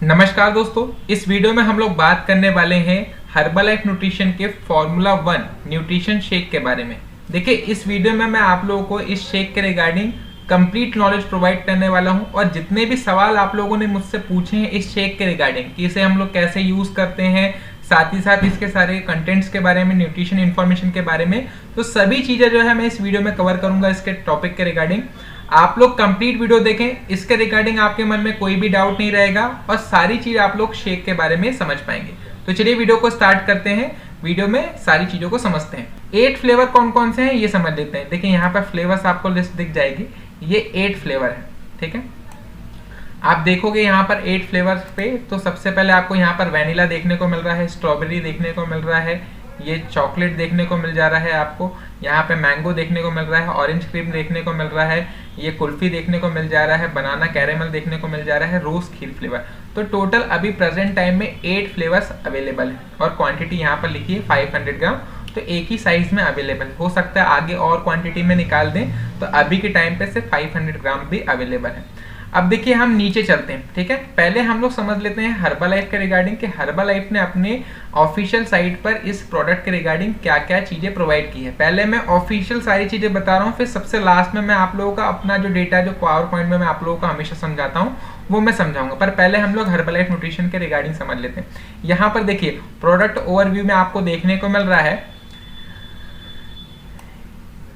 नमस्कार दोस्तों, इस वीडियो में हम लोग बात करने वाले हैं हर्बलाइफ न्यूट्रिशन के फॉर्मूला 1 न्यूट्रिशन शेक के बारे में। देखिए, इस वीडियो में मैं आप लोगों को इस शेक के रिगार्डिंग कंप्लीट नॉलेज प्रोवाइड करने वाला हूं और जितने भी सवाल आप लोगों ने मुझसे पूछे हैं इस शेक के रिगार्डिंग कि इसे हम लोग कैसे यूज करते हैं, साथ ही साथ इसके सारे कंटेंट्स के बारे में, न्यूट्रिशन इन्फॉर्मेशन के बारे में, तो सभी चीजें जो है मैं इस वीडियो में कवर करूंगा इसके टॉपिक के रिगार्डिंग। आप लोग कंप्लीट वीडियो देखें, इसके रिगार्डिंग आपके मन में कोई भी डाउट नहीं रहेगा और सारी चीज आप लोग शेक के बारे में समझ पाएंगे। तो चलिए वीडियो को स्टार्ट करते हैं, वीडियो में सारी चीजों को समझते हैं। 8 फ्लेवर कौन कौन से हैं ये समझ लेते हैं। देखिए यहाँ पर फ्लेवर्स आपको लिस्ट दिख जाएगी, ये 8 फ्लेवर है, ठीक है। आप देखोगे यहाँ पर 8 फ्लेवर पे, तो सबसे पहले आपको यहाँ पर वैनिला देखने को मिल रहा है, स्ट्रॉबेरी देखने को मिल रहा है, ये चॉकलेट देखने को मिल जा रहा है आपको, यहाँ पे मैंगो देखने को मिल रहा है, ऑरेंज क्रीम देखने को मिल रहा है, ये कुल्फी देखने को मिल जा रहा है, बनाना कैरेमल देखने को मिल जा रहा है, रोज खीर फ्लेवर। तो टोटल अभी प्रेजेंट टाइम में 8 फ्लेवर्स अवेलेबल है और क्वांटिटी यहाँ पर लिखी है 500 ग्राम। तो एक ही साइज में अवेलेबल हो सकता है, आगे और क्वांटिटी में निकाल दें, तो अभी के टाइम पे सिर्फ 500 ग्राम भी अवेलेबल है। अब देखिए हम नीचे चलते हैं, ठीक है। पहले हम लोग समझ लेते हैं हर्बलाइफ के रिगार्डिंग कि हर्बलाइफ ने अपने ऑफिशियल साइट पर इस प्रोडक्ट के रिगार्डिंग क्या क्या चीजें प्रोवाइड की है। पहले मैं ऑफिशियल सारी चीजें बता रहा हूँ, फिर सबसे लास्ट में मैं आप लोगों का अपना जो डेटा, जो पावर पॉइंट में मैं आप लोगों को हमेशा समझाता हूँ, वो मैं समझाऊंगा। पर पहले हम लोग हर्बलाइफ न्यूट्रिशन के रिगार्डिंग समझ लेते हैं। यहाँ पर देखिए प्रोडक्ट ओवरव्यू में आपको देखने को मिल रहा है,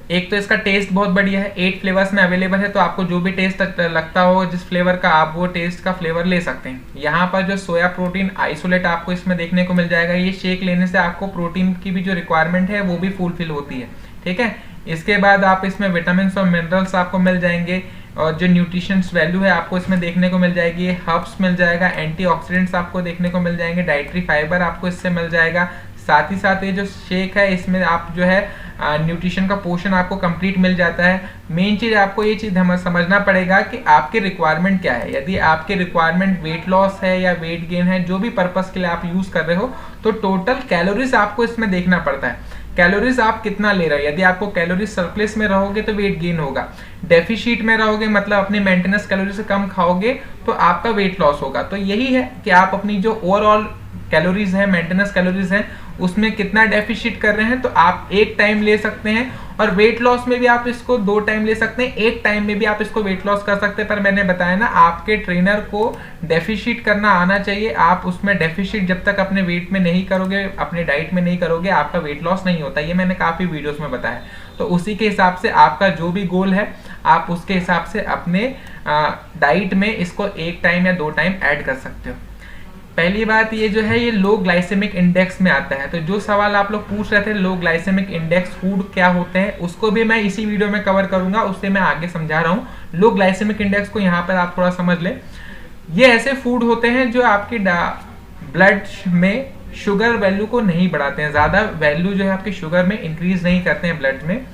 एक तो इसका टेस्ट बहुत बढ़िया है, 8 फ्लेवर्स में अवेलेबल है, तो आपको जो भी टेस्ट लगता हो जिस फ्लेवर का, आप वो टेस्ट का फ्लेवर ले सकते हैं। यहाँ पर जो सोया प्रोटीन आइसोलेट आपको इसमें देखने को मिल जाएगा, ये शेक लेने से आपको प्रोटीन की भी जो रिक्वायरमेंट है वो भी फुलफिल होती है, ठीक है। इसके बाद आप इसमें विटामिन और मिनरल्स आपको मिल जाएंगे और जो न्यूट्रिशन वैल्यू है आपको इसमें देखने को मिल जाएगी, हर्ब्स मिल जाएगा, एंटीऑक्सीडेंट्स आपको देखने को मिल जाएंगे, डाइटरी फाइबर आपको इससे मिल जाएगा। साथ ही साथ ये जो शेक है इसमें आप जो है न्यूट्रिशन का पोर्शन आपको कंप्लीट मिल जाता है। मेन चीज आपको ये चीज समझना पड़ेगा कि आपकी रिक्वायरमेंट क्या है। यदि आपकी रिक्वायरमेंट वेट लॉस है या वेट गेन है, जो भी पर्पस के लिए आप यूज कर रहे हो, तो टोटल कैलोरीज आपको इसमें देखना पड़ता है। कैलोरीज आप कितना ले रहे हो, यदि आपको कैलोरी सरप्लस में रहोगे तो वेट गेन होगा, डेफिशिट में रहोगे मतलब अपने मेंटेनेंस कैलोरी से कम खाओगे तो आपका वेट लॉस होगा। तो यही है कि आप अपनी जो ओवरऑल कैलोरीज है, मेंटेनेंस कैलोरीज है, उसमें कितना डेफिशिट कर रहे हैं। तो आप एक टाइम ले सकते हैं और वेट लॉस में भी आप इसको 2 टाइम ले सकते हैं, एक टाइम में भी आप इसको वेट लॉस कर सकते हैं। पर मैंने बताया ना, आपके ट्रेनर को डेफिशिट करना आना चाहिए। आप उसमें डेफिशिट जब तक अपने वेट में नहीं करोगे, अपने डाइट में नहीं करोगे, आपका वेट लॉस नहीं होता। ये मैंने काफी वीडियोस में बताया। तो उसी के हिसाब से आपका जो भी गोल है, आप उसके हिसाब से अपने डाइट में इसको 1 टाइम या 2 टाइम ऐड कर सकते हो। पहली बात ये जो है, ये लो ग्लाइसेमिक इंडेक्स में आता है। तो जो सवाल आप लोग पूछ रहे थे लो ग्लाइसेमिक इंडेक्स फूड क्या होते हैं, उसको भी मैं इसी वीडियो में कवर करूंगा, उससे मैं आगे समझा रहा हूँ। लो ग्लाइसेमिक इंडेक्स को यहाँ पर आप थोड़ा समझ लें। ये ऐसे फूड होते हैं जो आपकी ब्लड में शुगर वैल्यू को नहीं बढ़ाते हैं, ज्यादा वैल्यू जो है आपकी शुगर में इंक्रीज नहीं करते हैं ब्लड में।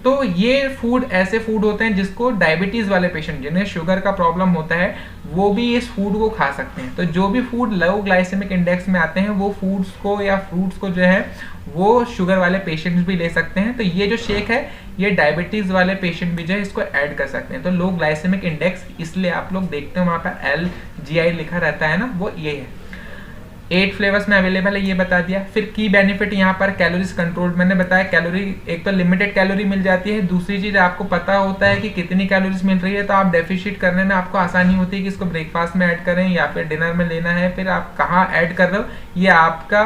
तो ये फूड ऐसे फूड होते हैं जिसको डायबिटीज वाले पेशेंट, जिन्हें शुगर का प्रॉब्लम होता है, वो भी इस फूड को खा सकते हैं। तो जो भी फूड लो ग्लाइसेमिक इंडेक्स में आते हैं, वो फूड्स को या फ्रूट्स को जो है वो शुगर वाले पेशेंट्स भी ले सकते हैं। तो ये जो शेक है, ये डायबिटीज वाले पेशेंट भी जो है इसको ऐड कर सकते हैं। तो लो ग्लाइसेमिक इंडेक्स इसलिए आप लोग देखते हो वहां पर LGI लिखा रहता है ना, वो ये है। 8 फ्लेवर्स में अवेलेबल है, ये बता दिया। फिर की बेनिफिट यहाँ पर कैलोरीज कंट्रोल, मैंने बताया कैलोरी एक तो लिमिटेड कैलोरी मिल जाती है, दूसरी चीज आपको पता होता है कि कितनी कैलोरीज मिल रही है, तो आप डेफिशिट करने में आपको आसानी होती है कि इसको ब्रेकफास्ट में ऐड करें या फिर डिनर में लेना है, फिर आप कहाँ ऐड कर रहे हो, ये आपका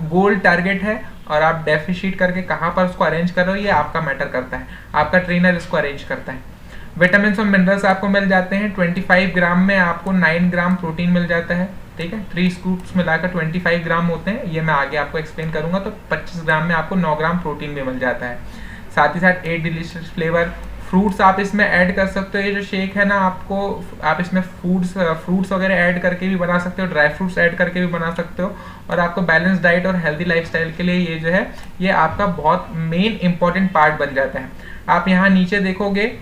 गोल टारगेट है और आप डेफिशिट करके कहाँ पर उसको अरेंज कर रहे हो, ये आपका मैटर करता है, आपका ट्रेनर इसको अरेंज करता है। विटामिन और मिनरल्स आपको मिल जाते हैं। 25 ग्राम में आपको 9 ग्राम प्रोटीन मिल जाता है, ठीक है। 3 स्कूप्स मिलाकर 25 ग्राम होते हैं, ये मैं आगे आपको एक्सप्लेन करूंगा। तो 25 ग्राम में आपको 9 ग्राम प्रोटीन भी मिल जाता है। साथ ही साथ 8 डिलीशियस फ्लेवर फ्रूट्स आप इसमें ऐड कर सकते हो। ये जो शेक है ना, आपको आप इसमें फ्रूट्स वगैरह ऐड करके भी बना सकते हो, ड्राई फ्रूट्स ऐड करके भी बना सकते हो। और आपको बैलेंस डाइट और हेल्दी लाइफस्टाइल के लिए ये जो है, ये आपका बहुत मेन इंपॉर्टेंट पार्ट बन जाता है। आप यहाँ नीचे देखोगे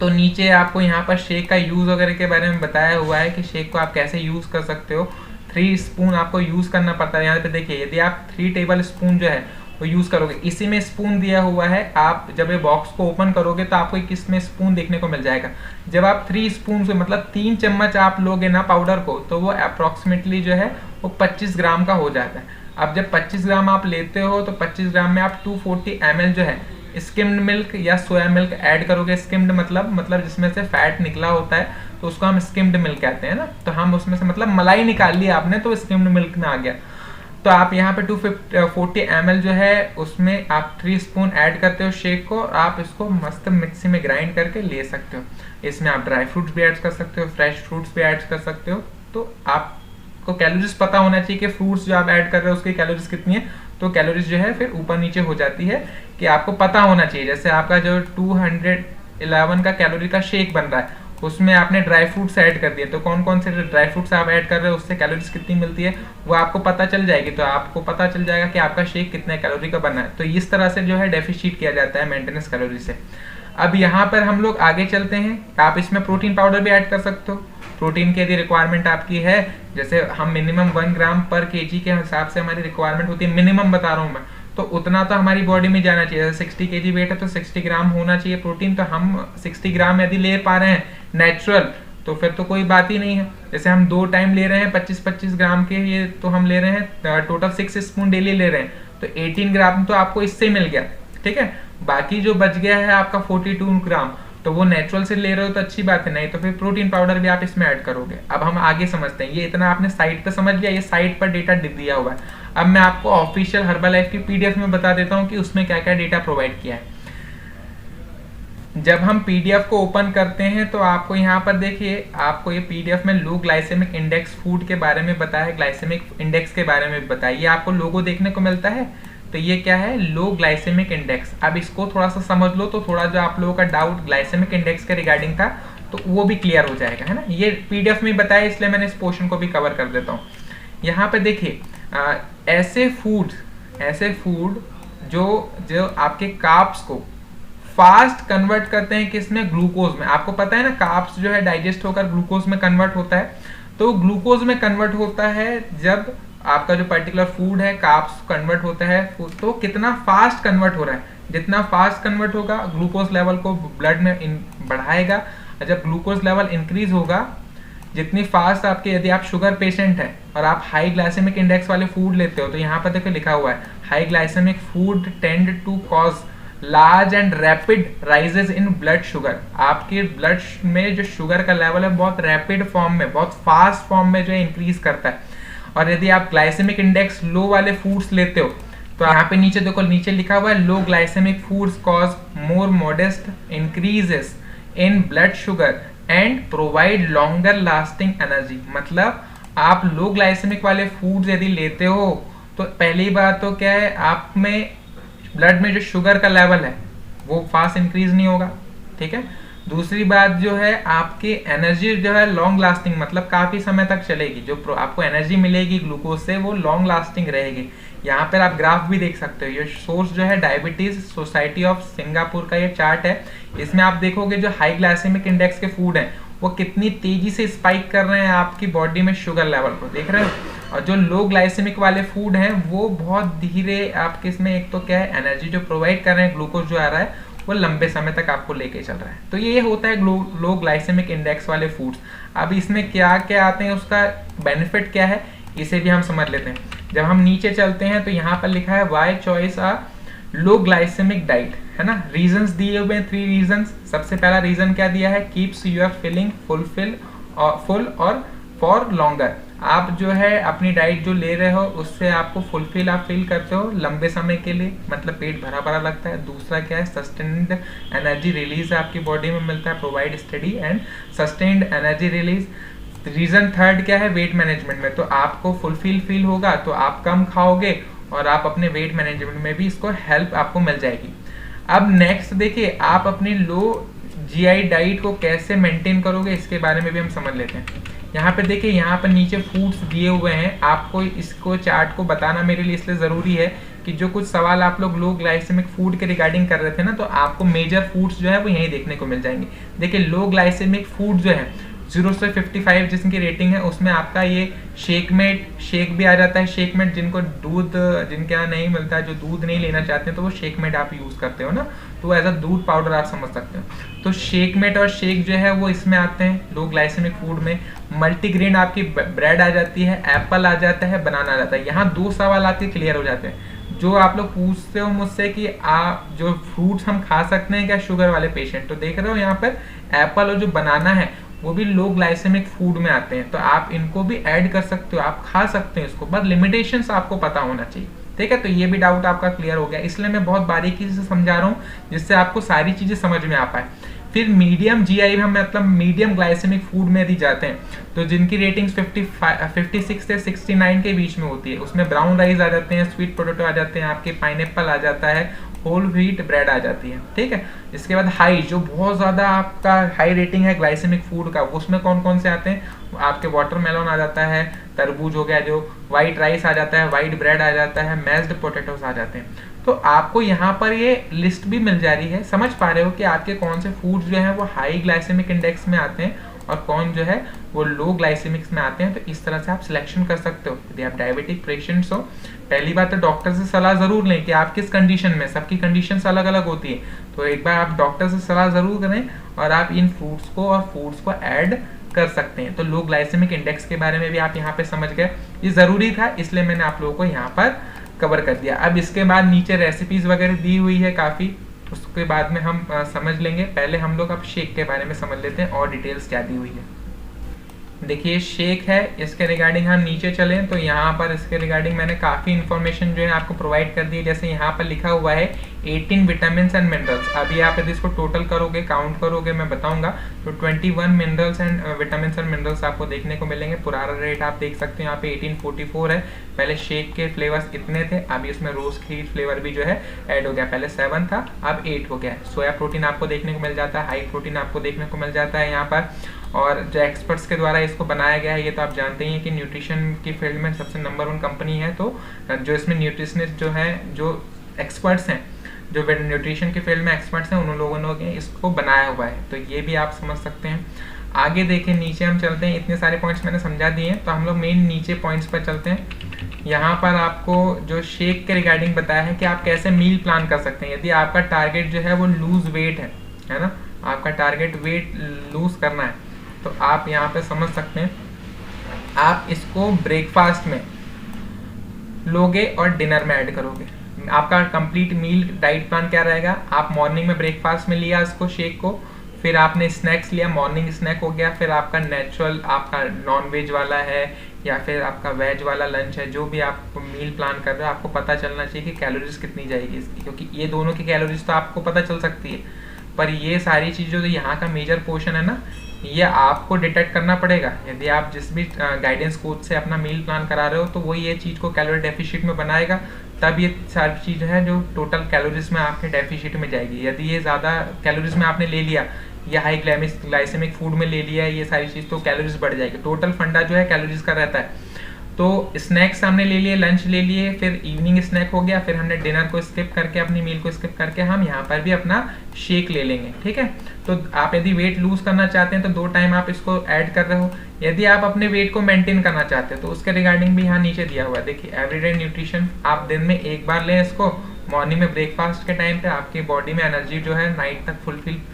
तो नीचे आपको यहाँ पर शेक का यूज वगैरह के बारे में बताया हुआ है कि शेक को आप कैसे यूज कर सकते हो। 3 स्पून आपको यूज करना पड़ता है। यहाँ पे देखिए, यदि आप 3 टेबल स्पून जो है वो यूज़ करोगे। इसी में स्पून दिया हुआ है, आप जब ये बॉक्स को ओपन करोगे तो आपको एक इसमें स्पून देखने को मिल जाएगा। जब आप 3 स्पून से मतलब 3 चम्मच आप लोगे ना पाउडर को, तो वो अप्रॉक्सीमेटली जो है वो 25 ग्राम का हो जाता है। अब जब 25 ग्राम आप लेते हो तो 25 ग्राम में आप 240 ml जो है स्किम्ड मिल्क या सोया मिल्क ऐड करोगे। स्किम्ड मतलब जिसमें से फैट निकला होता है तो उसको हम स्किम्ड मिल्क कहते हैं ना, तो हम उसमें से मतलब मलाई निकाल ली आपने तो स्किम्ड मिल्क में आ गया। तो आप यहाँ पे 240 ml जो है उसमें आप 3 स्पून ऐड करते हो शेक को, और आप इसको मस्त मिक्सी में ग्राइंड करके ले सकते हो। इसमें आप ड्राई फ्रूट्स भी ऐड कर सकते हो, फ्रेश फ्रूट्स भी ऐड कर सकते हो। तो आपको कैलोरीज पता होना चाहिए कि फ्रूट्स जो आप ऐड कर रहे हो उसकी कैलोरीज कितनी है, तो कैलोरीज जो है फिर ऊपर नीचे हो जाती है कि आपको पता होना चाहिए। जैसे आपका जो 211 का कैलोरी का शेक बन रहा है उसमें आपने ड्राई फ्रूट्स ऐड कर दिए, तो कौन कौन से ड्राई फ्रूट्स आप ऐड कर रहे हो उससे कैलोरीज कितनी मिलती है वो आपको पता चल जाएगी। तो आपको पता चल जाएगा कि आपका शेक कितने कैलोरी का बना है। तो इस तरह से जो है डेफिशिट किया जाता है मेंटेनेंस कैलोरी से। अब यहाँ पर हम लोग आगे चलते हैं। आप इसमें प्रोटीन पाउडर भी ऐड कर सकते हो। प्रोटीन की यदि रिक्वायरमेंट आपकी है, जैसे हम मिनिमम 1 ग्राम पर केजी के हिसाब से हमारी रिक्वायरमेंट होती है, मिनिमम बता रहा हूँ मैं, तो उतना तो हमारी बॉडी में जाना चाहिए। 60 केजी वेट है तो 60 ग्राम होना चाहिए प्रोटीन। तो हम 60 ग्राम यदि ले पा रहे हैं नेचुरल तो फिर तो कोई बात ही नहीं है। जैसे हम 2 टाइम ले रहे हैं 25-25 ग्राम के, ये तो हम ले रहे हैं टोटल 6 स्पून डेली ले रहे हैं, तो 18 ग्राम तो आपको इससे मिल गया, ठीक है। बाकी जो बच गया है आपका 42 ग्राम, तो वो नेचुरल से ले रहे हो तो अच्छी बात है, नहीं तो फिर प्रोटीन पाउडर भी आप इसमें ऐड करोगे। अब हम आगे समझते हैं। ये इतना आपने साइट पे समझ लिया, ये साइट पर डेटा दिया हुआ है। अब मैं आपको ऑफिशियल हर्बलाइफ की पीडीएफ में बता देता हूँ कि उसमें क्या क्या डेटा प्रोवाइड किया है। जब हम पीडीएफ को ओपन करते हैं तो आपको यहाँ पर देखिए, आपको ये पीडीएफ में लो ग्लाइसेमिक इंडेक्स फूड के बारे में बताया, ग्लाइसेमिक इंडेक्स के बारे में बताया। ये आपको लोगो देखने को मिलता है, तो ये क्या है, लो ग्लाइसेमिक इंडेक्स। अब इसको थोड़ा सा समझ लो तो थोड़ा जो आप लोगों का डाउट ग्लाइसेमिक इंडेक्स के रिगार्डिंग था तो वो भी क्लियर हो जाएगा, है ना। ये पीडीएफ में बताया इसलिए मैंने इस पोर्शन को भी कवर कर देता हूँ। यहाँ पे देखिए ऐसे फूड जो आपके कार्ब्स को फास्ट कन्वर्ट करते हैं किसमें, ग्लूकोज में। आपको पता है ना कार्ब्स जो है डाइजेस्ट होकर ग्लूकोज में कन्वर्ट होता है, तो ग्लूकोज में कन्वर्ट होता है जब आपका जो पर्टिकुलर फूड है कार्ब्स कन्वर्ट होता है, तो कितना फास्ट कन्वर्ट हो रहा है। जितना फास्ट कन्वर्ट होगा ग्लूकोज लेवल को ब्लड में बढ़ाएगा, और जब ग्लूकोज लेवल इंक्रीज होगा जितनी फास्ट आपके, यदि आप शुगर पेशेंट है और आप हाई ग्लाइसेमिक इंडेक्स वाले फूड लेते हो, तो यहाँ पर देखो लिखा हुआ है high glycaemic food tend to cause large and rapid rises in blood sugar. आपके ब्लड में जो शुगर का लेवल है बहुत रैपिड फॉर्म में, बहुत फास्ट फॉर्म में जो है इंक्रीज करता है। और यदि आप ग्लाइसेमिक इंडेक्स लो वाले फूड्स लेते हो तो यहाँ पे नीचे देखो, नीचे लिखा हुआ है low glycemic foods cause more modest increases in blood sugar and provide longer lasting energy. मतलब आप लो ग्लाइसेमिक वाले फूड्स यदि लेते हो तो पहली बात तो क्या है, आप में ब्लड में जो शुगर का लेवल है वो फास्ट इंक्रीज नहीं होगा, ठीक है। दूसरी बात जो है आपकी एनर्जी जो है लॉन्ग लास्टिंग, मतलब काफी समय तक चलेगी। जो आपको एनर्जी मिलेगी ग्लूकोज से वो लॉन्ग लास्टिंग रहेगी। यहाँ पर आप ग्राफ भी देख सकते हो। ये सोर्स जो है डायबिटीज सोसाइटी ऑफ सिंगापुर का ये चार्ट है। इसमें आप देखोगे जो हाई ग्लाइसेमिक इंडेक्स के फूड हैं वो कितनी तेजी से स्पाइक कर रहे हैं आपकी बॉडी में शुगर लेवल को, देख रहे हो। और जो लो ग्लाइसेमिक वाले फूड हैं वो बहुत धीरे आपके इसमें, एक तो क्या है एनर्जी जो प्रोवाइड कर रहे हैं, ग्लूकोज जो आ रहा है वो लंबे समय तक आपको लेके चल रहा है। तो ये होता है लो ग्लाइसेमिक इंडेक्स वाले फूड्स। अब इसमें क्या क्या आते हैं, उसका बेनिफिट क्या है, इसे भी हम समझ लेते हैं। जब हम नीचे चलते हैं तो यहाँ पर लिखा है वाई चॉइस आ लो ग्लाइसेमिक डाइट, है ना। रीजंस दिए हुए हैं 3 रीजंस। सबसे पहला रीजन क्या दिया है, कीप्स यूर फीलिंग फुल और फॉर लॉन्गर। आप जो है अपनी डाइट जो ले रहे हो उससे आपको फुलफिल आप फील करते हो लंबे समय के लिए, मतलब पेट भरा भरा लगता है। दूसरा क्या है, सस्टेन्ड एनर्जी रिलीज आपकी बॉडी में मिलता है, provide study and sustained energy release. Reason third क्या है, वेट मैनेजमेंट में, तो आपको फुलफिल फील होगा तो आप कम खाओगे और आप अपने वेट मैनेजमेंट में भी इसको हेल्प आपको मिल जाएगी। अब नेक्स्ट देखिए, आप अपनी लो जीआई डाइट को कैसे मेंटेन करोगे इसके बारे में भी हम समझ लेते हैं। यहाँ पे देखिए, यहाँ पर नीचे फूड्स दिए हुए हैं। आपको इसको चार्ट को बताना मेरे लिए इसलिए ज़रूरी है कि जो कुछ सवाल आप लोग लो ग्लाइसेमिक फूड के रिगार्डिंग कर रहे थे ना, तो आपको मेजर फूड्स जो है वो यहीं देखने को मिल जाएंगे। देखिए लो ग्लाइसेमिक फूड जो है 0 से 55 जिसकी रेटिंग है उसमें आपका ये शेक भी आ जाता है। शेकमेट जिनको दूध जिनके यहाँ नहीं मिलता है, जो दूध नहीं लेना चाहते हैं, तो वो शेकमेट आप यूज़ करते हो ना, तो एज अ दूध पाउडर आप समझ सकते हो। तो शेकमेट और शेक जो है वो इसमें आते हैं लो ग्लाइसेमिक फूड में। मल्टीग्रेन आपकी ब्रेड आ जाती है, एप्पल आ जाता है, बनाना आ जाता है। यहाँ 2 सवाल आपके क्लियर हो जाते हैं जो आप लोग पूछते हो मुझसे कि आप जो फ्रूट्स हम खा सकते हैं क्या शुगर वाले पेशेंट, तो देख रहे हो यहाँ पर एप्पल और जो बनाना है वो भी लो ग्लाइसेमिक फूड में आते हैं, तो आप इनको भी ऐड कर सकते हो, आप खा सकते हैं इसको, बस लिमिटेशंस आपको पता होना चाहिए। ठीक है, तो ये भी डाउट आपका क्लियर हो गया, इसलिए मैं बहुत बारीकी से समझा रहा हूँ जिससे आपको सारी चीजें समझ में आ पाए। फिर मीडियम जीआई हम मतलब मीडियम ग्लाइसेमिक फूड में यदि जाते हैं तो जिनकी रेटिंग्स 56 से 69 के बीच में होती है, उसमें ब्राउन राइस आ जाते हैं, स्वीट पोटैटो आ जाते हैं, आपके पाइनएप्पल आ जाता है, होल व्हीट ब्रेड आ जाती है। ठीक है, इसके बाद हाई जो बहुत ज़्यादा आपका हाई रेटिंग है ग्लाइसेमिक फूड का, उसमें कौन कौन से आते हैं, आपके वाटरमेलन आ जाता है, तरबूज हो गया, जो वाइट राइस आ जाता है, वाइट ब्रेड आ जाता है, मैश्ड पोटैटोस आ जाते हैं। तो आपको यहाँ पर ये लिस्ट भी मिल जा रही है, समझ पा रहे हो कि आपके कौन से फूड्स जो हैं वो हाई ग्लाइसेमिक इंडेक्स में आते हैं और कौन जो है वो लो ग्लाइसेमिक्स में आते हैं। तो इस तरह से आप सिलेक्शन कर सकते हो यदि आप डायबिटिक पेशेंट्स हो। पहली बात तो डॉक्टर से सलाह जरूर लें कि आप किस कंडीशन में, सबकी कंडीशंस अलग अलग होती है, तो एक बार आप डॉक्टर से सलाह जरूर करें और आप इन फ्रूट्स को और फूड्स को ऐड कर सकते हैं। तो लो ग्लाइसेमिक इंडेक्स के बारे में भी आप यहाँ पे समझ गए, ये जरूरी था इसलिए मैंने आप लोगों को यहाँ पर कवर कर दिया। अब इसके बाद नीचे रेसिपीज वगैरह दी हुई है काफ़ी, उसके बाद में हम समझ लेंगे। पहले हम लोग अब शेक के बारे में समझ लेते हैं और डिटेल्स क्या दी हुई है। देखिए शेक है, इसके रिगार्डिंग हम नीचे चलें तो यहाँ पर इसके रिगार्डिंग मैंने काफ़ी इन्फॉर्मेशन जो है आपको प्रोवाइड कर दी है। जैसे यहाँ पर लिखा हुआ है 18 विटामिन एंड मिनरल्स। अभी आप यदि इसको टोटल करोगे, काउंट करोगे, मैं बताऊंगा, तो 21 minerals and vitamin and minerals आपको देखने को मिलेंगे। पुराना रेट आप देख सकते हो यहाँ पे 1844 है। पहले शेक के फ्लेवर्स इतने थे, अभी उसमें रोज खीर फ्लेवर भी जो है ऐड हो गया, पहले 7 था अब 8 हो गया है। सोया प्रोटीन आपको देखने को मिल जाता है, हाई प्रोटीन आपको देखने को मिल जाता है यहाँ पर। और जो एक्सपर्ट्स के द्वारा इसको बनाया गया है, ये तो आप जानते ही हैं कि न्यूट्रिशन की फील्ड में सबसे नंबर 1 कंपनी है। तो जो इसमें न्यूट्रिशनिस्ट जो है, जो एक्सपर्ट्स हैं, जो न्यूट्रिशन की फील्ड में एक्सपर्ट्स हैं, उन लोगों ने इसको बनाया हुआ है, तो ये भी आप समझ सकते हैं। आगे देखें, नीचे हम चलते हैं, इतने सारे पॉइंट्स मैंने समझा दिए हैं, तो हम लोग मेन नीचे पॉइंट्स पर चलते हैं। यहाँ पर आपको जो शेक के रिगार्डिंग बताया है कि आप कैसे मील प्लान कर सकते हैं यदि आपका टारगेट जो है वो लूज वेट है ना, आपका टारगेट वेट लूज करना है, तो आप यहाँ पे समझ सकते हैं आप इसको ब्रेकफास्ट में लोगे और डिनर में ऐड करोगे। आपका कंप्लीट मील डाइट प्लान क्या रहेगा, आप मॉर्निंग में ब्रेकफास्ट में लिया इसको शेक को, फिर आपने स्नैक्स लिया, मॉर्निंग स्नैक हो गया, फिर आपका नेचुरल आपका नॉन वेज वाला है या फिर आपका वेज वाला लंच है, जो भी आप मील प्लान कर रहे हो आपको पता चलना चाहिए कि कैलोरीज कितनी जाएगी इसकी, क्योंकि ये दोनों की कैलोरीज तो आपको पता चल सकती है, पर ये सारी चीज़ जो यहाँ का मेजर पोर्शन है ना, ये आपको डिटेक्ट करना पड़ेगा। यदि आप जिस भी गाइडेंस कोच से अपना मील प्लान करा रहे हो तो वो ये चीज़ को कैलोरी डेफिशिट में बनाएगा, तब ये सारी चीज़ है जो टोटल कैलोरीज में आपके डेफिशिट में जाएगी। यदि ये ज़्यादा कैलोरीज में आपने ले लिया या हाई ग्लाइसेमिक फूड में ले लिया ये सारी चीज़, तो कैलोरीज बढ़ जाएगी। टोटल फंडा जो है कैलोरीज का रहता है। तो स्नैक्स हमने ले लिए, लंच ले लिए, फिर इवनिंग स्नैक हो गया, फिर हमने डिनर को स्किप करके, अपनी मील को स्किप करके हम यहाँ पर भी अपना शेक ले लेंगे। ठीक है, तो आप यदि वेट लूज करना चाहते हैं तो 2 टाइम आप इसको ऐड कर रहे हो। यदि आप अपने वेट को मेंटेन करना चाहते हो तो उसके रिगार्डिंग भी यहाँ नीचे दिया हुआ है। देखिए एवरीडे न्यूट्रिशन, आप दिन में 1 बार लें इसको, मॉर्निंग में ब्रेकफास्ट के टाइम पे आपकी बॉडी में एनर्जी जो है नाइट तक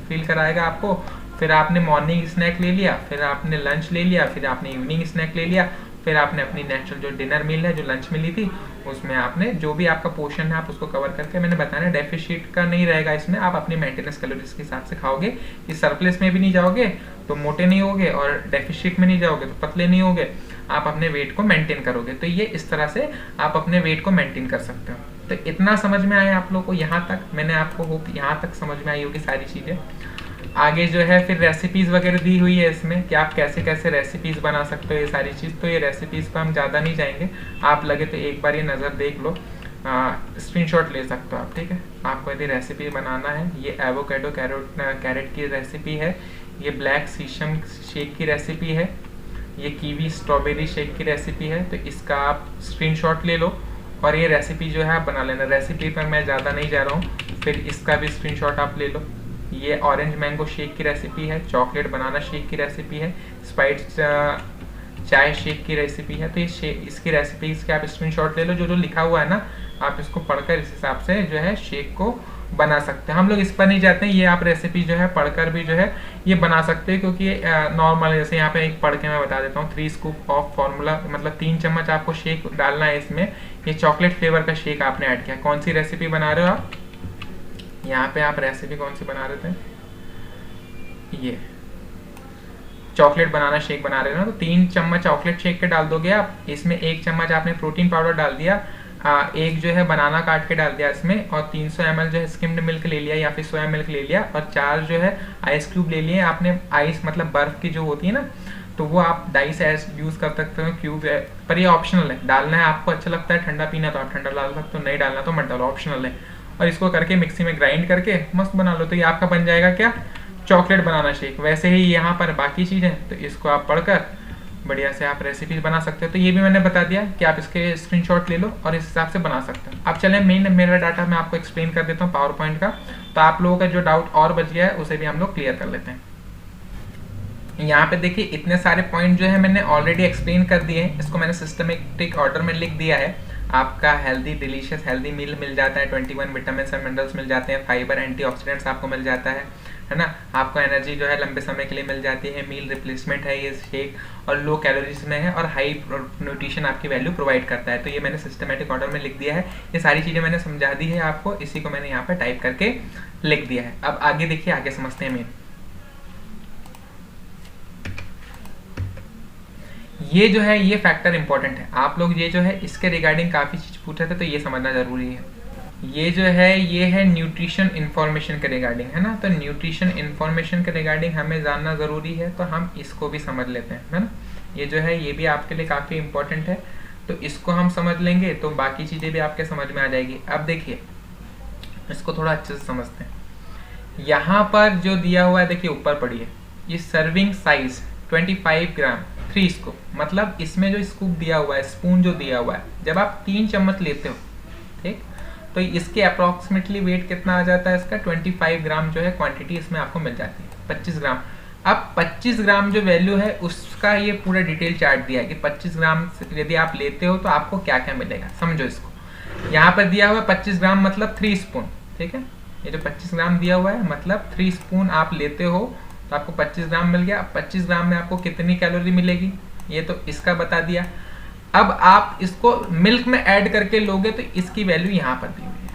फील कराएगा आपको। फिर आपने मॉर्निंग स्नैक ले लिया, फिर आपने लंच ले लिया, फिर आपने इवनिंग स्नैक ले लिया, फिर आपने अपनी नेचुरल जो डिनर मील है जो लंच में ली थी उसमें आपने जो भी आपका पोर्शन है आप उसको कवर करके, मैंने बताया डेफिशिट का नहीं रहेगा इसमें, आप अपनी मेंटेनेंस कैलोरीज के हिसाब से खाओगे। इस सरप्लस में भी नहीं जाओगे तो मोटे नहीं होगे और डेफिशिट में नहीं जाओगे तो पतले नहीं होगे, आप अपने वेट को मेंटेन करोगे। तो ये इस तरह से आप अपने वेट को मेंटेन कर सकते हो। तो इतना समझ में आया आप लोग को, यहाँ तक मैंने आपको होप यहाँ तक समझ में आई होगी सारी चीज़ें। आगे जो है फिर रेसिपीज़ वगैरह दी हुई है इसमें कि आप कैसे कैसे रेसिपीज़ बना सकते हो ये सारी चीज़। तो ये रेसिपीज़ पर हम ज़्यादा नहीं जाएंगे, आप लगे तो एक बार ये नज़र देख लो, स्क्रीनशॉट ले सकते हो आप। ठीक है, आपको यदि रेसिपी बनाना है, ये एवोकेडो कैरेट की रेसिपी है, ये ब्लैक सीसम शेक की रेसिपी है, ये कीवी स्ट्रॉबेरी शेक की रेसिपी है। तो इसका आप स्क्रीनशॉट ले लो और ये रेसिपी जो है आप बना लेना। रेसिपी पर मैं ज़्यादा नहीं जा रहा हूँ, फिर इसका भी स्क्रीनशॉट आप ले लो। ये ऑरेंज मैंगो शेक की रेसिपी है, चॉकलेट बनाना शेक की रेसिपी है, स्पाइस चाय शेक की रेसिपी है। तो ये इसकी रेसिपीज के आप स्क्रीनशॉट ले लो, जो जो लिखा हुआ है ना आप इसको पढ़कर इस हिसाब से जो है शेक को बना सकते हैं। हम लोग इस पर नहीं जाते हैं, ये आप रेसिपी जो है पढ़कर भी जो है ये बना सकते हैं, क्योंकि नॉर्मल जैसे यहाँ पे एक पढ़ के मैं बता देता हूँ। 3 स्कूप ऑफ फार्मूला, मतलब 3 चम्मच आपको शेक डालना है इसमें। ये चॉकलेट फ्लेवर का शेक आपने ऐड किया। कौन सी रेसिपी बना रहे हो आप? यहाँ पे आप रेसिपी कौन सी बना रहे थे? ये चॉकलेट बनाना शेक बना रहे हो ना, तो 3 चम्मच चॉकलेट शेक के डाल दोगे आप। इसमें 1 चम्मच आपने प्रोटीन पाउडर डाल दिया, एक जो है बनाना काट के डाल दिया इसमें, और 300 ml जो है स्किम्ड मिल्क ले लिया या फिर सोया मिल्क ले लिया, और 4 जो है आइस क्यूब ले लिए आपने। आइस मतलब बर्फ की जो होती है ना, तो वो आप डाइस ऐस यूज कर सकते हो, क्यूब है, पर ये ऑप्शनल है। डालना है आपको अच्छा लगता है ठंडा पीना तो आप ठंडा डाल सकते हो, नहीं डालना तो मत डालो, ऑप्शनल है। और इसको करके मिक्सी में ग्राइंड करके मस्त बना लो, तो ये आपका बन जाएगा क्या? Chocolate banana shake. वैसे ही यहाँ पर बाकी चीज़ें, तो इसको आप पढ़कर बढ़िया से आप रेसिपीज बना सकते हो। तो ये भी मैंने बता दिया कि आप इसके स्क्रीनशॉट ले लो और इस हिसाब से बना सकते हो। अब चलें मेन मेरा डाटा मैं आपको एक्सप्लेन कर देता हूँ पावर पॉइंट का, तो आप लोगों का जो डाउट और बच गया है उसे भी हम लोग क्लियर कर लेते हैं। यहाँ पे देखिए इतने सारे पॉइंट जो है मैंने ऑलरेडी एक्सप्लेन कर दिए हैं। इसको मैंने सिस्टमेटिक ऑर्डर में लिख दिया है। आपका हेल्दी डिलीशियस हेल्दी मील मिल जाता है, 21 विटामिन एंड मिनरल्स मिल जाते हैं, फाइबर एंटीऑक्सीडेंट्स आपको मिल जाता है ना। आपको एनर्जी जो है लंबे समय के लिए मिल जाती है। मील रिप्लेसमेंट है ये शेक, और लो कैलोरीज में है, और हाई न्यूट्रिशन आपकी वैल्यू प्रोवाइड करता है। तो ये मैंने सिस्टमेटिक ऑर्डर में लिख दिया है। ये सारी चीज़ें मैंने समझा दी है आपको, इसी को मैंने यहाँ पर टाइप करके लिख दिया है। अब आगे देखिए, आगे समझते हैं मेन। ये जो है ये फैक्टर इंपॉर्टेंट है। आप लोग ये जो है इसके रिगार्डिंग काफ़ी चीज़ पूछे थे, तो ये समझना ज़रूरी है। ये जो है ये है न्यूट्रिशन इन्फॉर्मेशन के रिगार्डिंग, है ना। तो न्यूट्रिशन इन्फॉर्मेशन के रिगार्डिंग हमें जानना ज़रूरी है, तो हम इसको भी समझ लेते हैं, है ना। ये जो है ये भी आपके लिए काफ़ी इंपॉर्टेंट है, तो इसको हम समझ लेंगे तो बाकी चीज़ें भी आपके समझ में आ जाएगी। अब देखिए इसको थोड़ा अच्छे से समझते हैं। यहाँ पर जो दिया हुआ है देखिए ऊपर पढ़िए, ये सर्विंग साइज 25 ग्राम 3 स्कूप, मतलब इसमें जो स्कूप दिया हुआ है, स्पून जो दिया हुआ है, जब आप 3 चम्मच लेते हो, ठीक, तो इसके अप्रॉक्सीमेटली वेट कितना आ जाता है इसका? 25 ग्राम जो है क्वांटिटी इसमें आपको मिल जाती है, 25 ग्राम। अब 25 ग्राम जो वैल्यू है उसका ये पूरा डिटेल चार्ट दिया है कि 25 ग्राम यदि आप लेते हो तो आपको क्या क्या मिलेगा। समझो इसको, यहाँ पर दिया हुआ है 25 ग्राम मतलब 3 स्पून, ठीक है। ये जो 25 ग्राम दिया हुआ है मतलब 3 स्पून आप लेते हो तो आपको 25 ग्राम मिल गया। 25 ग्राम में आपको कितनी कैलोरी मिलेगी ये तो इसका बता दिया। अब आप इसको मिल्क में ऐड करके लोगे तो इसकी वैल्यू यहाँ पर दी हुई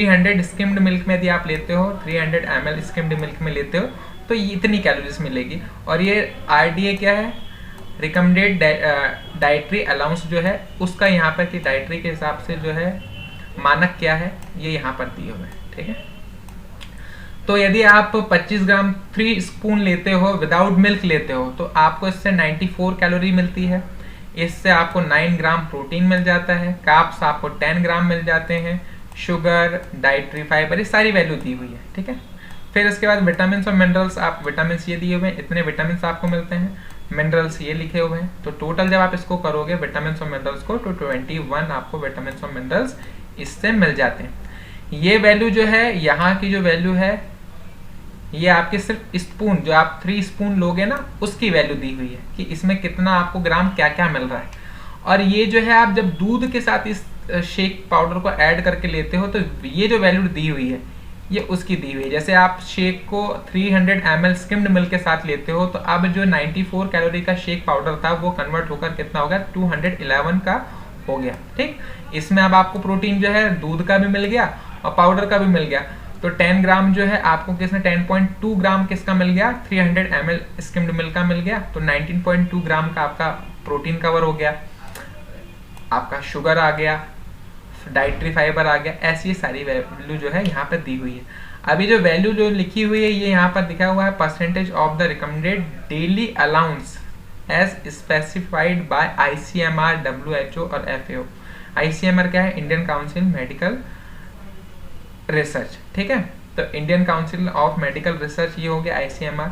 है। 300 स्किम्ड मिल्क में यदि आप लेते हो, 300 ml स्किम्ड मिल्क में लेते हो तो इतनी कैलोरीज मिलेगी। और ये RDA क्या है? रिकमेंडेड डाइटरी अलाउंस जो है उसका यहाँ पर कि डाइटरी के हिसाब से जो है मानक क्या है ये यहाँ पर दिए हुए हैं, ठीक है। तो यदि आप 25 ग्राम 3 स्पून लेते हो विदाउट मिल्क लेते हो तो आपको इससे 94 कैलोरी मिलती है। इससे आपको 9 ग्राम प्रोटीन मिल जाता है, कार्ब्स आपको 10 ग्राम मिल जाते हैं, शुगर, डाइटरी फाइबर, ये सारी वैल्यू दी हुई है, ठीक है। फिर इसके बाद विटामिन और मिनरल्स, आप विटामिन ये दिए हुए हैं, इतने विटामिन आपको मिलते हैं, मिनरल्स ये लिखे हुए हैं। तो टोटल जब आप इसको करोगे विटामिन और मिनरल्स को तो 21 आपको विटामिन और मिनरल्स इससे मिल जाते हैं। ये वैल्यू जो है यहाँ की जो वैल्यू है ये आपके सिर्फ स्पून जो आप 3 स्पून लोगे ना उसकी वैल्यू दी हुई है कि इसमें कितना आपको ग्राम क्या क्या मिल रहा है। और ये जो है आप जब दूध के साथ इस शेक पाउडर को ऐड करके लेते हो तो ये जो वैल्यू दी हुई है ये उसकी दी हुई है। जैसे आप शेक को 300 ml स्किम्ड मिल्क के साथ लेते हो तो अब जो 94 कैलोरी का शेक पाउडर था वो कन्वर्ट होकर कितना हो गया? 211 का हो गया, ठीक। इसमें अब आपको प्रोटीन जो है दूध का भी मिल गया और पाउडर का भी मिल गया। तो 10 ग्राम जो है आपको किसने 10.2 ग्राम किसका मिल गया? 300 ml स्किम्ड मिल्क का मिल गया। तो 19.2 ग्राम का आपका प्रोटीन कवर हो गया, आपका शुगर आ गया, डाइटरी फाइबर आ गया। ऐसी सारी वैल्यू जो है यहाँ पर दी हुई है। अभी जो वैल्यू जो लिखी हुई है ये यहाँ पर लिखा हुआ है percentage of the recommended daily allowance as specified by ICMR, WHO और FAO। ICMR क्या है? इंडियन काउंसिल मेडिकल रिसर्च, ठीक है। तो Indian council of medical research ये हो गया ICMR।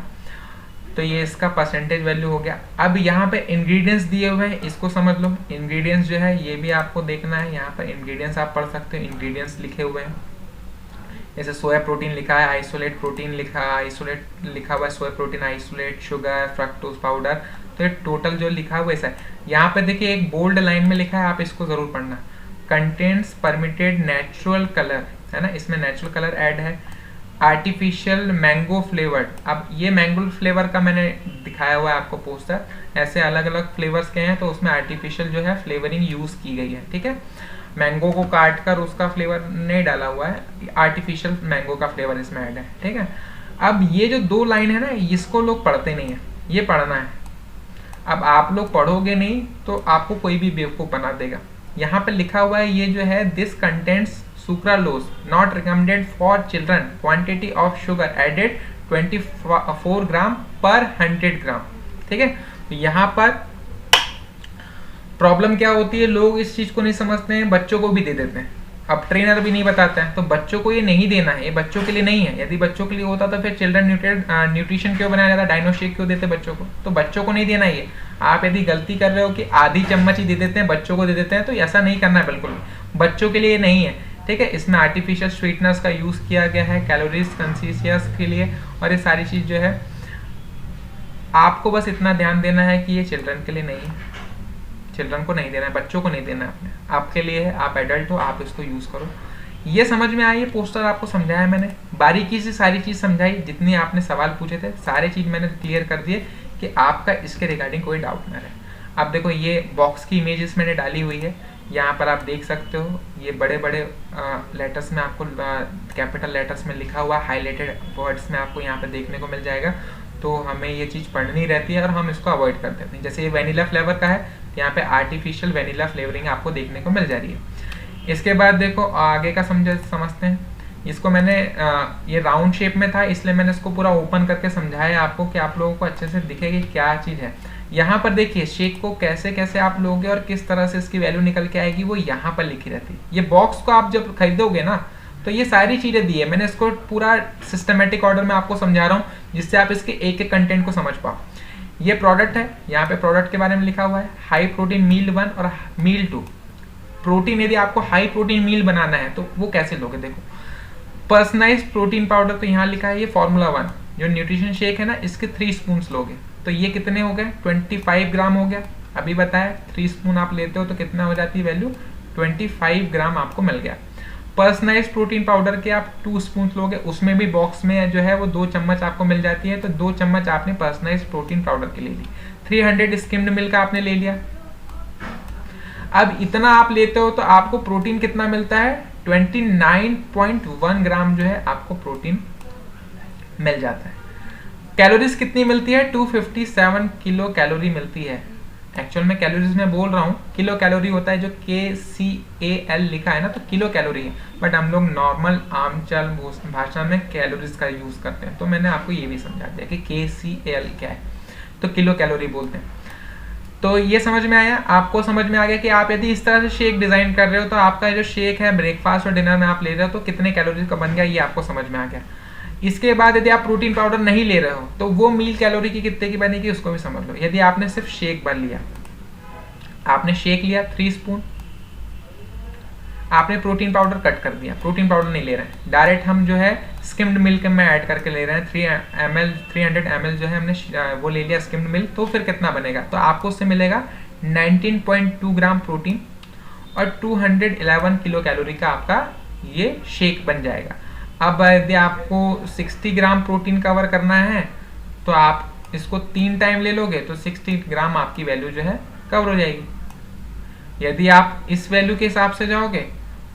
तो ये इसका परसेंटेज वैल्यू हो गया। अब यहाँ पे इंग्रेडिएंट्स दिए हुए हैं, इसको समझ लो। इंग्रेडिएंट्स जो है ये भी आपको देखना है, यहाँ पर इंग्रेडिएंट्स आप पढ़ सकते हो, इंग्रेडिएंट्स लिखे हुए हैं। जैसे सोया प्रोटीन लिखा है, आइसोलेट प्रोटीन लिखा है, आइसोलेट लिखा हुआ है, soya protein isolate, sugar, fructose powder, तो ये टोटल जो लिखा है वो ऐसा है। यहाँ पे देखिए एक बोल्ड लाइन में लिखा है, आप इसको जरूर पढ़ना, कंटेंट्स परमिटेड नेचुरल कलर, है ना, इसमें नेचुरल कलर ऐड है, आर्टिफिशियल मैंगो फ्लेवर्ड। अब ये मैंगो फ्लेवर का मैंने दिखाया हुआ है आपको पोस्टर, ऐसे अलग अलग फ्लेवर्स के हैं, तो उसमें आर्टिफिशियल जो है फ्लेवरिंग यूज की गई है, ठीक है। मैंगो को काट कर उसका फ्लेवर नहीं डाला हुआ है, आर्टिफिशियल मैंगो का फ्लेवर इसमें ऐड है, ठीक है। अब ये जो 2 लाइन है ना, इसको लोग पढ़ते नहीं है, ये पढ़ना है। अब आप लोग पढ़ोगे नहीं तो आपको कोई भी बेवकूफ़ बना देगा। यहाँ पे लिखा हुआ है ये जो है, this contents sucralose not recommended for children, quantity of sugar added 24 gram पर 100 ग्राम, ठीक है। तो यहाँ पर प्रॉब्लम क्या होती है, लोग इस चीज को नहीं समझते हैं, बच्चों को भी दे देते हैं। अब ट्रेनर भी नहीं बताता है, तो बच्चों को ये नहीं देना है, ये बच्चों के लिए नहीं है। यदि बच्चों के लिए होता तो फिर चिल्ड्रन न्यूट्रिशन क्यों बनाया जाता, डायनोशेक क्यों देते बच्चों को, तो बच्चों को नहीं देना ये। आप यदि गलती कर रहे हो कि आधी चम्मच ही दे देते हैं, बच्चों को दे देते हैं, तो ऐसा नहीं करना है बिल्कुल, बच्चों के लिए नहीं है, ठीक है। इसमें आर्टिफिशियल स्वीटनर्स का यूज किया गया है कैलोरीज कंसिशियस के लिए, और ये सारी चीज जो है आपको बस इतना ध्यान देना है कि ये चिल्ड्रन के लिए नहीं है, चिल्ड्रन को नहीं देना है, बच्चों को नहीं देना है, आपने आपके लिए है, आप एडल्ट हो, आप इसको यूज करो। ये समझ में आई है, पोस्टर आपको समझाया मैंने, बारीकी से सारी चीज समझाई, जितनी आपने सवाल पूछे थे सारी चीज मैंने क्लियर कर दिए कि आपका इसके रिगार्डिंग कोई डाउट ना रहे। अब देखो ये बॉक्स की इमेजेस मैंने डाली हुई है, यहाँ पर आप देख सकते हो, ये बड़े बड़े लेटर्स में आपको कैपिटल लेटर्स में लिखा हुआ, हाईलाइटेड वर्ड्स में आपको यहाँ पे देखने को मिल जाएगा। तो हमें ये चीज़ पढ़नी रहती है और हम इसको अवॉइड कर देते हैं। जैसे ये वेनिला फ्लेवर का है, तो यहाँ पे आर्टिफिशियल वेनिला फ्लेवरिंग आपको देखने को मिल जा रही है। इसके बाद देखो आगे का समझते हैं। इसको मैंने ये राउंड शेप में था, इसलिए मैंने इसको पूरा ओपन करके समझाया आपको कि आप लोगों को अच्छे से दिखे कि क्या चीज़ है। यहाँ पर देखिए शेक को कैसे कैसे आप लोगे और किस तरह से इसकी वैल्यू निकल के आएगी, वो यहाँ पर लिखी रहती है। ये बॉक्स को आप जब खरीदोगे ना, तो ये सारी चीज़ें दी है, मैंने इसको पूरा सिस्टमेटिक ऑर्डर में आपको समझा रहा हूँ, जिससे आप इसके एक एक कंटेंट को समझ पाओ। ये प्रोडक्ट है, यहाँ पे प्रोडक्ट के बारे में लिखा हुआ है, हाई प्रोटीन मील 1 और मील 2। प्रोटीन यदि आपको हाई प्रोटीन मील बनाना है तो वो कैसे लोगे, देखो पर्सनलाइज्ड प्रोटीन पाउडर, तो यहाँ लिखा है ये फॉर्मूला 1 जो न्यूट्रिशन शेक है ना, इसके 3 स्पून लोगे, तो ये कितने हो गए, 25 ग्राम हो गया। अभी बताया 3 स्पून आप लेते हो तो कितना हो जाती है वैल्यू, 25 ग्राम आपको मिल गया। पर्सनलाइज्ड प्रोटीन पाउडर के आप 2 स्पून लोगे, उसमें भी बॉक्स में जो है वो 2 चम्मच आपको मिल जाती है, तो 2 चम्मच आपने पर्सनलाइज्ड प्रोटीन पाउडर के ले ली। 300 स्किम्ड मिल्क आपने ले लिया। अब इतना आप लेते हो तो आपको प्रोटीन कितना मिलता है, 29.1 ग्राम जो है आपको प्रोटीन मिल जाता है। कैलोरीज कितनी मिलती है, 257 किलो कैलोरी मिलती है। एक्चुअल में कैलोरीज में बोल रहा हूँ, किलो कैलोरी होता है, जो KCAL लिखा है ना, तो किलो कैलोरी है, बट हम लोग नॉर्मल आमचल भाषा में कैलोरीज का यूज करते हैं, तो मैंने आपको ये भी समझा दिया कि KCAL क्या है, तो किलो कैलोरी बोलते हैं। तो ये समझ में आया, आपको समझ में आ गया कि आप यदि इस तरह से शेक डिजाइन कर रहे हो तो आपका जो शेक है ब्रेकफास्ट और डिनर में आप ले रहे हो तो कितने कैलोरीज का बन गया, ये आपको समझ में आ गया। इसके बाद यदि आप प्रोटीन पाउडर नहीं ले रहे हो तो वो मील कैलोरी की कितने की बनेगी उसको भी समझ लो। यदि आपने सिर्फ शेक भर लिया, आपने शेक लिया 3 स्पून, आपने प्रोटीन पाउडर कट कर दिया, प्रोटीन पाउडर नहीं ले रहे हैं, डायरेक्ट हम जो है स्किम्ड मिल्क में ऐड करके ले रहे हैं, 300 ml जो है हमने वो ले लिया स्किम्ड मिल्क, तो फिर कितना बनेगा, तो आपको उससे मिलेगा 19.2 ग्राम प्रोटीन और 211 किलो कैलोरी का आपका ये शेक बन जाएगा। अब यदि आपको 60 ग्राम प्रोटीन कवर करना है तो आप इसको 3 टाइम ले लोगे तो 60 ग्राम आपकी वैल्यू जो है कवर हो जाएगी। यदि आप इस वैल्यू के हिसाब से जाओगे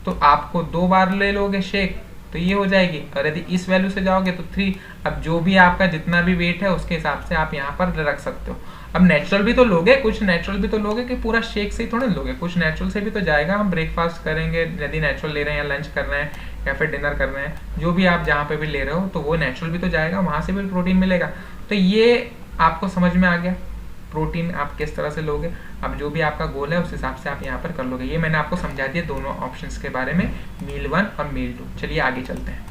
तो आपको 2 बार ले लोगे शेक तो ये हो जाएगी, और यदि इस वैल्यू से जाओगे तो 3। अब जो भी आपका जितना भी वेट है उसके हिसाब से आप यहाँ पर रख सकते हो। अब नेचुरल भी तो लोगे, कुछ नेचुरल भी तो लोगे कि पूरा शेक से ही थोड़ा लोगे, कुछ नेचुरल से भी तो जाएगा। हम ब्रेकफास्ट करेंगे यदि नेचुरल ले रहे हैं, या लंच कर रहे हैं या फिर डिनर कर रहे हैं, जो भी आप जहाँ पे भी ले रहे हो तो वो नेचुरल भी तो जाएगा, वहाँ से भी प्रोटीन मिलेगा। तो ये आपको समझ में आ गया प्रोटीन आप किस तरह से लोगे। अब जो भी आपका गोल है उस हिसाब से आप यहाँ पर कर लोगे। ये मैंने आपको समझा दिया दोनों ऑप्शंस के बारे में, मील 1 और मील 2। चलिए आगे चलते हैं।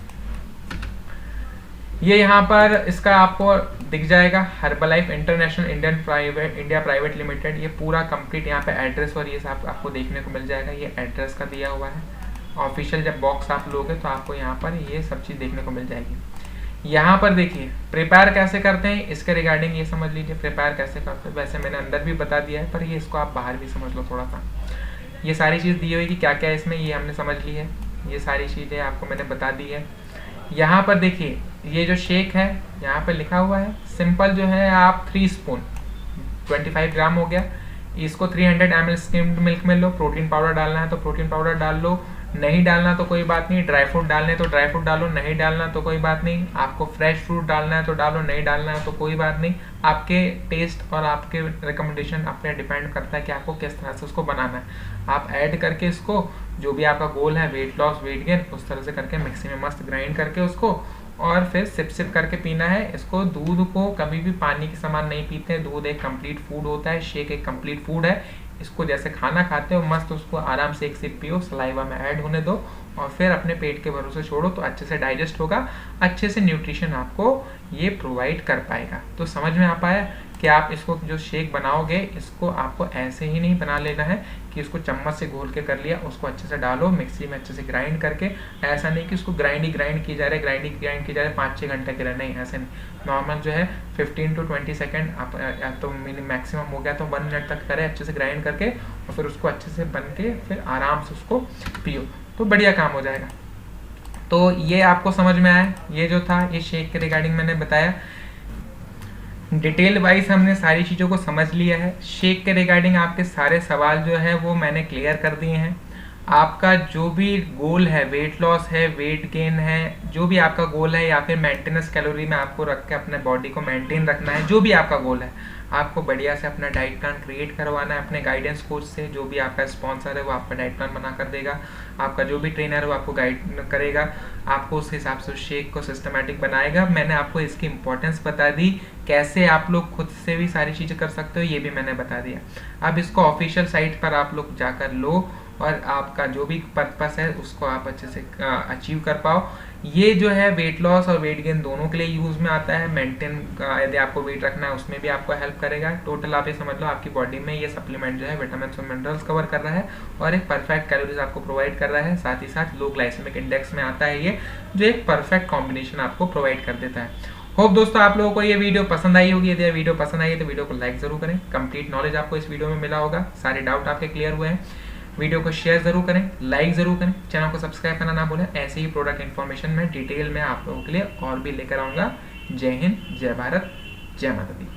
ये यहाँ पर इसका आपको दिख जाएगा, Herbalife international India private limited, ये पूरा कंप्लीट यहाँ पे एड्रेस और ये सब आपको देखने को मिल जाएगा। ये एड्रेस का दिया हुआ है, ऑफिशियल जब बॉक्स आप लोगे तो आपको यहाँ पर ये सब चीज़ देखने को मिल जाएगी। यहाँ पर देखिए प्रिपेयर कैसे करते हैं, इसके रिगार्डिंग ये समझ लीजिए प्रिपेयर कैसे करते हैं। वैसे मैंने अंदर भी बता दिया है, पर ये इसको आप बाहर भी समझ लो थोड़ा सा। ये सारी चीज़ दी हुई कि क्या क्या इसमें, ये हमने समझ ली है, ये सारी चीज़ें आपको मैंने बता दी है। यहाँ पर देखिए ये जो शेक है यहाँ पर लिखा हुआ है सिंपल जो है आप 3 स्पून 25 ग्राम हो गया, इसको 300 ml स्किम्ड मिल्क में लो। प्रोटीन पाउडर डालना है तो प्रोटीन पाउडर डाल लो, नहीं डालना तो कोई बात नहीं। ड्राई फ्रूट डालने तो ड्राई फ्रूट डालो, नहीं डालना तो कोई बात नहीं। आपको फ्रेश फ्रूट डालना है तो डालो, नहीं डालना है तो कोई बात नहीं। आपके टेस्ट और आपके रिकमेंडेशन अपने डिपेंड करता है कि आपको किस तरह से उसको बनाना है। आप ऐड करके इसको जो भी आपका गोल है वेट लॉस वेट गेन उस तरह से करके मिक्सी में मस्त ग्राइंड करके उसको और फिर सिप सिप करके पीना है इसको। दूध को कभी भी पानी के समान नहीं पीते हैं, दूध एक कंप्लीट फूड होता है, शेक एक कंप्लीट फूड है। इसको जैसे खाना खाते हो मस्त उसको आराम से एक सिप पियो, सलाइवा में ऐड होने दो और फिर अपने पेट के भरोसे छोड़ो तो अच्छे से डाइजेस्ट होगा, अच्छे से न्यूट्रिशन आपको ये प्रोवाइड कर पाएगा। तो समझ में आ पाया कि आप इसको जो शेक बनाओगे इसको आपको ऐसे ही नहीं बना लेना है कि इसको चम्मच से घोल के कर लिया, उसको अच्छे से डालो मिक्सी में अच्छे से ग्राइंड करके। ऐसा नहीं कि उसको ग्राइंड की जा रहा है 5-6 घंटे के लिए, नहीं ऐसे नहीं। नॉर्मल जो है 15 to 20 सेकेंड आप तो मैक्सिमम हो गया तो 1 मिनट तक करें अच्छे से ग्राइंड करके और फिर उसको अच्छे से बन के फिर आराम से उसको पियो तो बढ़िया काम हो जाएगा। तो ये आपको समझ में आया, ये जो था ये शेक के रिगार्डिंग मैंने बताया। डिटेल वाइज हमने सारी चीज़ों को समझ लिया है। शेक के रिगार्डिंग आपके सारे सवाल जो है वो मैंने क्लियर कर दिए हैं। आपका जो भी गोल है, वेट लॉस है, वेट गेन है, जो भी आपका गोल है या फिर मेंटेनेंस कैलोरी में आपको रख के अपने बॉडी को मेंटेन रखना है, जो भी आपका गोल है, आपको बढ़िया से अपना डाइट प्लान क्रिएट करवाना है अपने गाइडेंस कोच से। जो भी आपका स्पॉन्सर है वो आपका डाइट प्लान बना कर देगा, आपका जो भी ट्रेनर है वो आपको गाइड करेगा, आपको उस हिसाब से शेक को सिस्टमेटिक बनाएगा। मैंने आपको इसकी इंपॉर्टेंस बता दी, कैसे आप लोग खुद से भी सारी चीज़ें कर सकते हो ये भी मैंने बता दिया। अब इसको ऑफिशियल साइट पर आप लोग जाकर लो और आपका जो भी पर्पस है उसको आप अच्छे से अचीव कर पाओ। ये जो है वेट लॉस और वेट गेन दोनों के लिए यूज़ में आता है। मेंटेन यदि आपको वेट रखना है उसमें भी आपको हेल्प करेगा। टोटल आप ये समझ लो आपकी बॉडी में ये सप्लीमेंट जो है विटामिन और मिनरल्स कवर कर रहा है और एक परफेक्ट कैलोरीज आपको प्रोवाइड कर रहा है। साथ ही साथ लो ग्लाइसेमिक इंडेक्स में आता है ये, जो एक परफेक्ट कॉम्बिनेशन आपको प्रोवाइड कर देता है। होप दोस्तों आप लोगों को ये वीडियो पसंद आई होगी। यदि वीडियो पसंद आई है तो वीडियो को लाइक जरूर करें। कंप्लीट नॉलेज आपको इस वीडियो में मिला होगा, सारे डाउट आपके क्लियर हुए हैं। वीडियो को शेयर जरूर करें, लाइक जरूर करें, चैनल को सब्सक्राइब करना ना भूलें। ऐसे ही प्रोडक्ट इन्फॉर्मेशन में डिटेल में आप लोगों के लिए और भी लेकर आऊँगा। जय हिंद, जय भारत, जय माता दी।